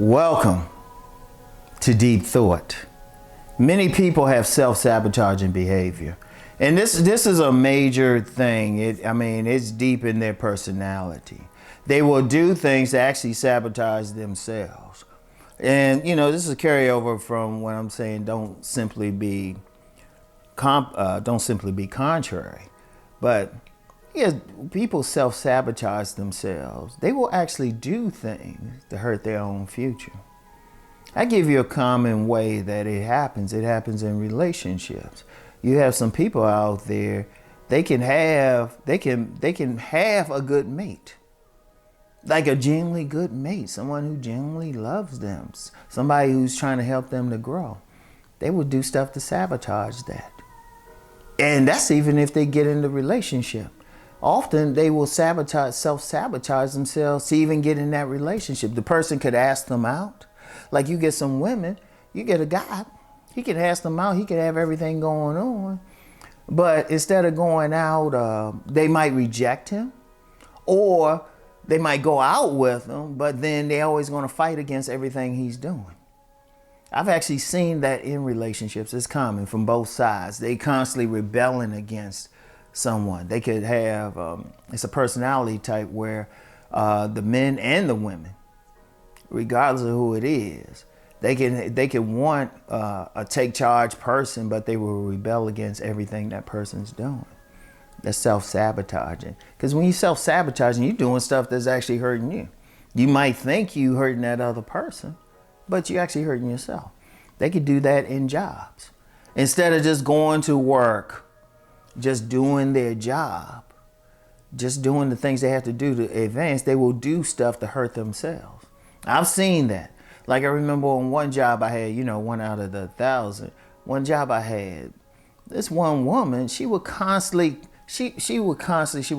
Welcome to Deep Thought. Many people have self-sabotaging behavior. And this is a major thing. It's deep in their personality. They will do things to actually sabotage themselves. And, this is a carryover from what I'm saying, don't simply be contrary. But yeah, people self-sabotage themselves. They will actually do things to hurt their own future. I give you a common way that it happens. It happens in relationships. You have some people out there, they can have a good mate. Like a genuinely good mate, someone who genuinely loves them, somebody who's trying to help them to grow. They will do stuff to sabotage that. And that's even if they get in the relationship. Often they will self-sabotage themselves to even get in that relationship. The person could ask them out. Like you get some women, you get a guy, he can ask them out, he can have everything going on. But instead of going out, they might reject him, or they might go out with him, but then they're always going to fight against everything he's doing. I've actually seen that in relationships. It's common from both sides. They constantly rebelling against someone. They could have, it's a personality type where the men and the women, regardless of who it is, they can want a take charge person, but they will rebel against everything that person's doing. That's self-sabotaging. Because when you self-sabotaging, you're doing stuff that's actually hurting you. You might think you hurting that other person, but you're actually hurting yourself. They could do that in jobs. Instead of just going to work, just doing their job, just doing the things they have to do to advance, they will do stuff to hurt themselves. I've seen that. Like I remember on one job I had, one out of the 1,000. One job I had, this one woman, she would constantly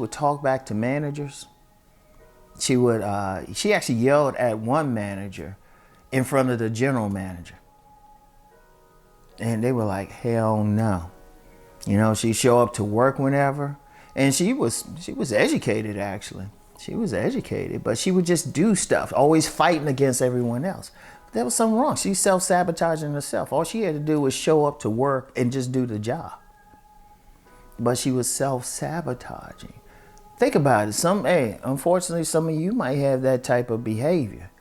talk back to managers. She actually yelled at one manager in front of the general manager. And they were like, hell no. She'd show up to work whenever. And she was educated, actually. She was educated, but she would just do stuff, always fighting against everyone else. There was something wrong. She's self-sabotaging herself. All she had to do was show up to work and just do the job. But she was self-sabotaging. Think about it. Unfortunately, some of you might have that type of behavior.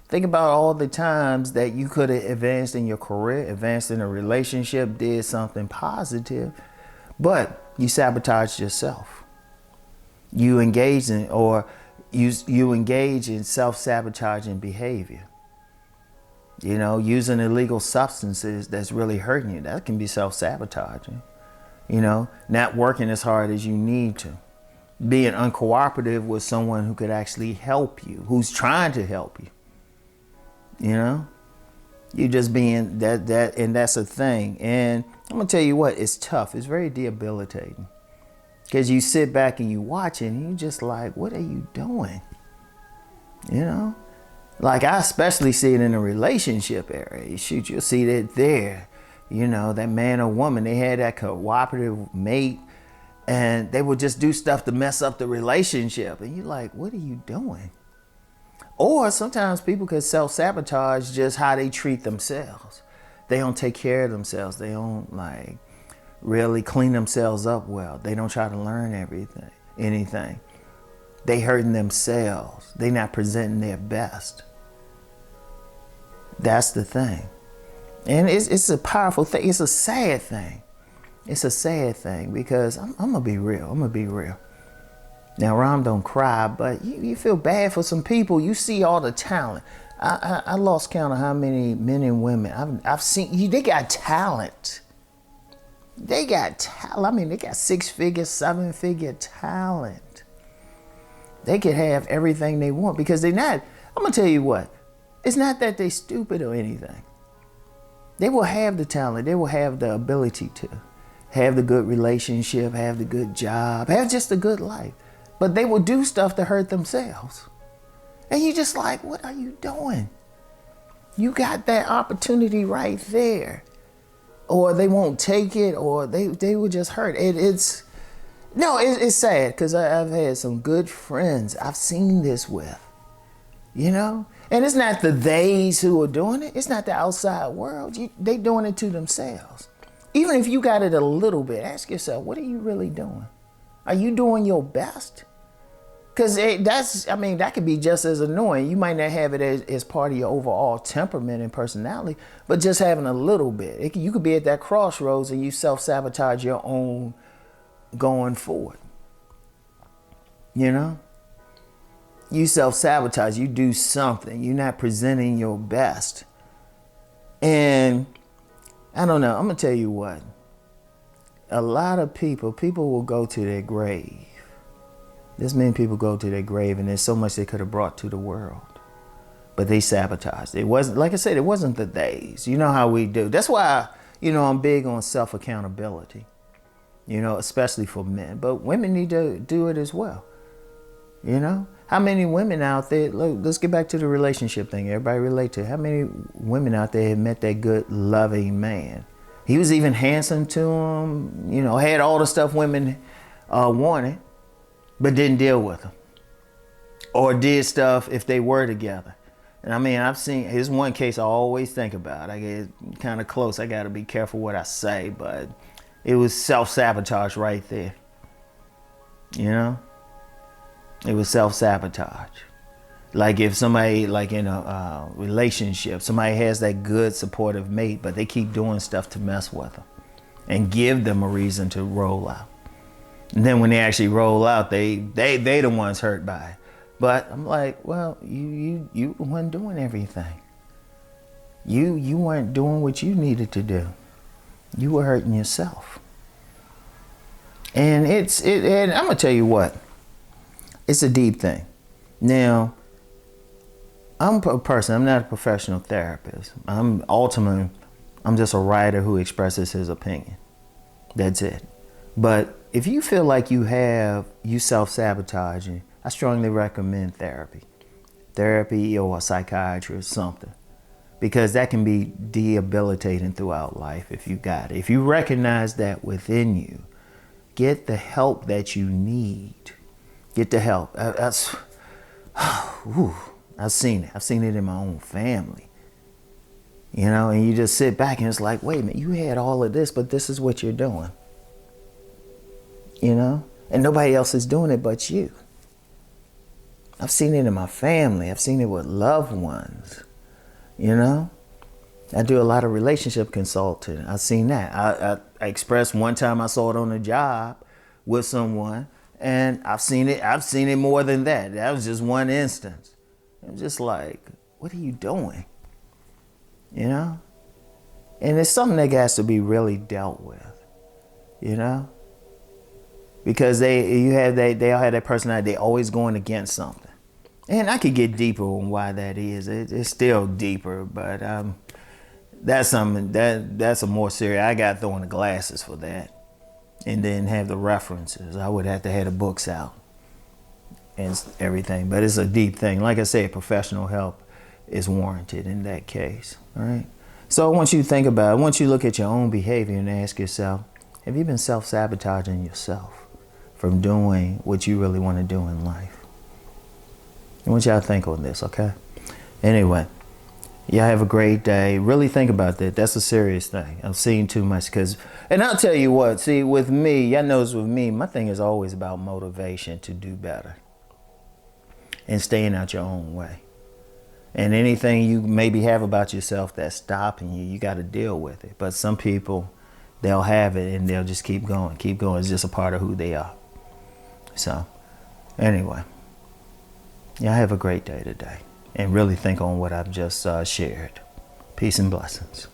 Think about all the times that you could have advanced in your career, advanced in a relationship, did something positive, but you sabotaged yourself. You engage in self-sabotaging behavior. Using illegal substances that's really hurting you. That can be self-sabotaging. Not working as hard as you need to. Being uncooperative with someone who could actually help you, who's trying to help you. You just being that, and that's a thing. And I'm gonna tell you what, it's tough. It's very debilitating. Because you sit back and you watch it and you just like, what are you doing? Like I especially see it in a relationship area. Shoot, you'll see that there. That man or woman, they had that cooperative mate and they would just do stuff to mess up the relationship. And you're like, what are you doing? Or sometimes people can self-sabotage just how they treat themselves. They don't take care of themselves. They don't really clean themselves up well. They don't try to learn anything. They hurting themselves. They not presenting their best. That's the thing. And it's a powerful thing. It's a sad thing. It's a sad thing because I'm gonna be real. Now, Rom don't cry, but you feel bad for some people. You see all the talent. I lost count of how many men and women I've seen. They got talent. They got talent. They got 6-figure, 7-figure talent. They could have everything they want because they're not. I'm gonna tell you what. It's not that they're stupid or anything. They will have the talent. They will have the ability to have the good relationship, have the good job, have just a good life. But they will do stuff to hurt themselves. And you're just like, what are you doing? You got that opportunity right there. Or they won't take it, or they will just hurt. It's sad because I've had some good friends I've seen this with. And it's not the theys who are doing it. It's not the outside world. They doing it to themselves. Even if you got it a little bit, ask yourself, what are you really doing? Are you doing your best? Because that could be just as annoying. You might not have it as part of your overall temperament and personality, but just having a little bit. You could be at that crossroads and you self-sabotage your own going forward. You know? You self-sabotage. You do something. You're not presenting your best. And I don't know. I'm going to tell you what. A lot of people will go to their grave. This many people go to their grave, and there's so much they could have brought to the world. But they sabotaged. It wasn't, like I said, it wasn't the days. You know how we do. That's why, I'm big on self-accountability. Especially for men. But women need to do it as well. How many women out there, look, let's get back to the relationship thing. Everybody relate to it. How many women out there have met that good, loving man? He was even handsome to them, had all the stuff women wanted, but didn't deal with them. Or did stuff if they were together. And I've seen, here's one case I always think about. I get kind of close. I got to be careful what I say, but it was self-sabotage right there. It was self-sabotage. Like if somebody, like in a relationship, somebody has that good supportive mate, but they keep doing stuff to mess with them and give them a reason to roll out. And then when they actually roll out, they the ones hurt by it. But I'm like, well, you weren't doing everything. You weren't doing what you needed to do. You were hurting yourself. And and I'm gonna tell you what. It's a deep thing. Now, I'm a person, I'm not a professional therapist. I'm just a writer who expresses his opinion. That's it. But if you feel like you self-sabotaging, I strongly recommend therapy. Therapy or a psychiatrist, something. Because that can be debilitating throughout life if you got it. If you recognize that within you, get the help that you need. Get the help. I've seen it. I've seen it in my own family. And you just sit back and it's like, wait a minute, you had all of this, but this is what you're doing. And nobody else is doing it but you. I've seen it in my family. I've seen it with loved ones. I do a lot of relationship consulting. I've seen that. I expressed one time I saw it on a job with someone. And I've seen it more than that. That was just one instance. I'm just like, what are you doing? And it's something that has to be really dealt with, because they all have that personality. They're always going against something. And I could get deeper on why that is. It's still deeper, but that's something that's a more serious. I got throwing the glasses for that. And then have the references. I would have to have the books out and everything. But it's a deep thing. Like I said, professional help is warranted in that case. All right. So once you think about it, once you look at your own behavior and ask yourself, have you been self-sabotaging yourself from doing what you really want to do in life? I want y'all to think on this, okay? Anyway. Y'all have a great day. Really think about that. That's a serious thing. I'm seeing too much and I'll tell you what, see, with me, y'all knows with me, my thing is always about motivation to do better and staying out your own way. And anything you maybe have about yourself that's stopping you, you got to deal with it. But some people, they'll have it and they'll just keep going. It's just a part of who they are. So, anyway, y'all have a great day today. And really think on what I've just shared. Peace and blessings.